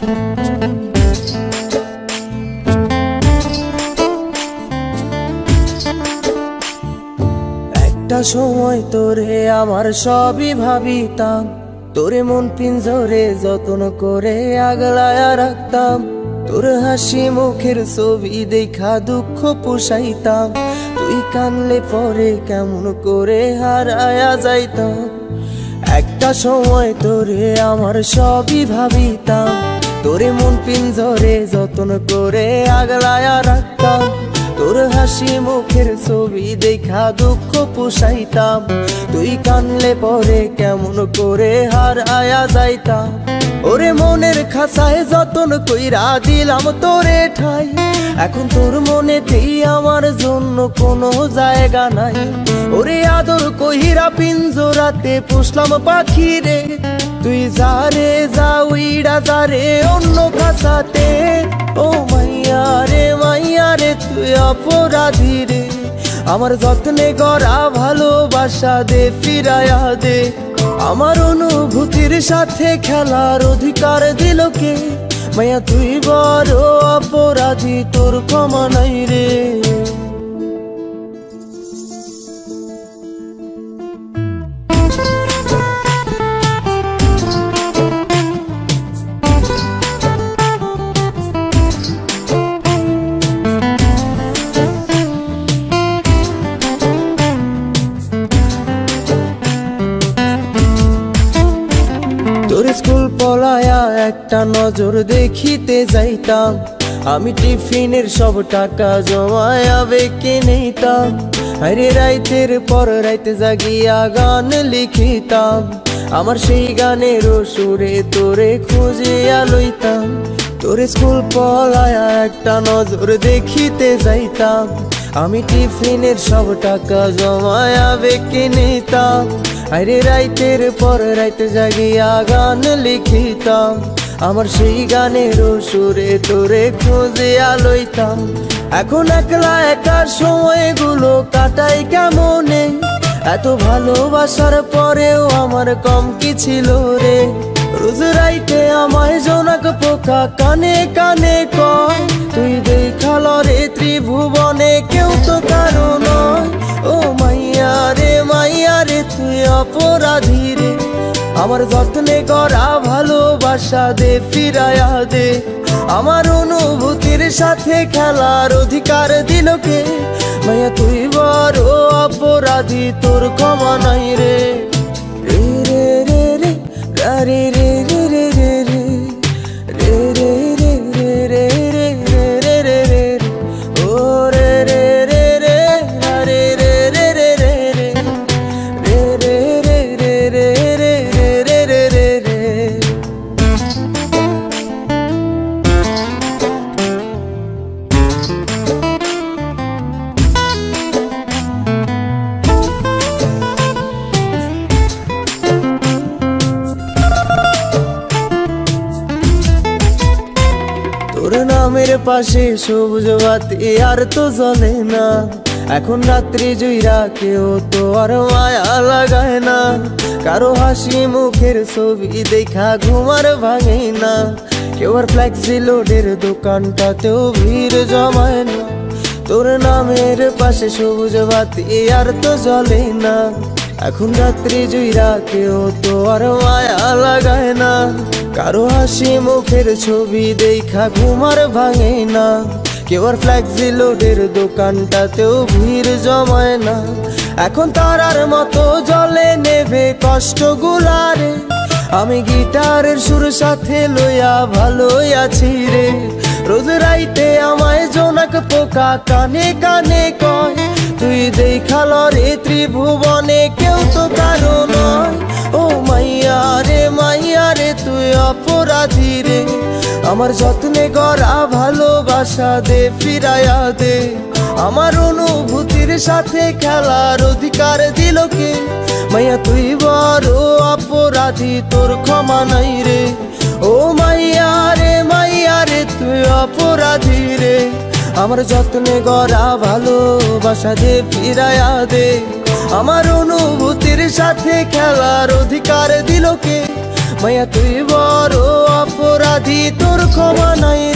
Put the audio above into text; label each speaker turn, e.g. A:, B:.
A: একটা সময় তোরে আমার সবই ভাবিতাম, তোরে মন পিঞ্জরে যত্ন করে আগলায়া রাখতাম। তোর হাসি মুখের ছবি দেখা দুঃখ পোষাইতাম, তুই কানলে পরে কেমন করে হারায়া যাইতাম। একটা সময় তোরে আমার সবই ভাবিতাম, তোরে মন পিঞ্জরে যত্ন করে আগলায়া রাখতাম। তোর হাসি মুখের ছবি দেখা দুঃখ পোষাইতাম, তুই কানলে পরে কেমন করে হারায়া যাইতাম। ওরে মনের খাঁচায় যতন কইরা দিলাম তোরে ঠাই, এখন তোর মনেতেই আমার জন্য কোনো জায়গা নাই। ওরে আদর কইরা পিঞ্জরাতে পুষলাম পাখি রে, তুই যারে যা উইড়া যারে অন্য খাঁচাতে। ও মাইয়া রে তুই অপরাধী রে, আমার যত্নে গড়া ভালোবাসা দে ফিরায়া দে। আমার অনুভূতির সাথে খেলার অধিকার দিল কে? মাইয়া তুই বড় অপরাধী, তোর ক্ষমা নাই রে। তোর স্কুল পলায়া একটা নজর দেখিতে যাইতাম, আমি টিফিনের সব টাকা জমায়া বেঁকে নিতাম। আরে রাইতের পর রাইতে জাগিয়া গান লিখিতাম, আমার সেই গানের সুরে তোরে খুঁজিয়া লইতাম। তোর স্কুল পলায়া একটা নজর দেখিতে যাইতাম, আমি টিফিনের সব টাকা জমায়া বেঁকে নিতাম। আরে রাইতের পর রাইতে জাগিয়া গান লিখিতাম, আমার সেই গানের সুরে তোরে খুঁজিয়া লইতাম। এখন একলা একা সময়গুলো কাটাই কেমনে, এত ভালোবাসার পরেও আমার কম কি ছিল রে। রোজ রাইতে আমায় জোনাক পোকা কানে কানে কয়, তুই দেখাল রে ত্রিভুবনে কেউ তো কারো নয়। ও মাইয়া রে তুই অপরাধী রে, আমার যত্নে গড়া ভালোবাসা দে ফিরায়া দে। আমার অনুভূতির সাথে খেলার অধিকার দিল কে? মাইয়া তুই বড় অপরাধী, তোর ক্ষমা নাই রে। রে রে রে রে রে রে রে রে রে রে রে রে রে রে রে রে রে ও রে রে রে রে রে রে রে রে রে রে রে রে রে রে রে রে। তোর নামের পাশে সবুজ বাতি আর তো জ্বলে না, এখন রাত্রি জুইরা কেউ তো আর মায়া লাগায় না। কারো হাসি মুখের ছবি দেখা ঘুমার ভাঙে না, কেউ আর ফ্লেক্সি লোডের দোকানটাতেও ভিড় জমায় না। তোর নামের পাশে সবুজ বাতি আর তো জ্বলে না, এখন রাত্রি জুইরা কেউ তো আর মায়া লাগায় না। কারো হাসি মুখের ছবি দেখা ঘুমার ভাঙে না, কেউ আর ফ্লেক্সি লোডের দোকানটাতেও ভিড় জমায় না। এখন তারার মতো জলে নেবে কষ্ট গুলারে, আমি গিটারের সুর সাথে লইয়া ভালোই আছি রে। রোজ রাইতে আমায় জোনাক পোকা কানে কানে কয়, তুই দেখাল রে ত্রিভুবনে কেউ তো কারো নয়। ও মাইয়া রে তুই অপরাধী রে, আমার যত্নে গড়া ভালোবাসা দে ফিরায়া দে। আমার অনুভূতির সাথে খেলার অধিকার দিল কে? মাইয়া তুই বড় অপরাধী, তোর ক্ষমা নাই রে। ও মাইয়া রে তুই অপরাধী রে, আমার যত্নে গড়া ভালোবাসা দে ফিরায়া দে। আমার অনুভূতির সাথে খেলার অধিকার দিল কে? মাইয়া তুই বড় অপরাধী তোর ক্ষমা নাই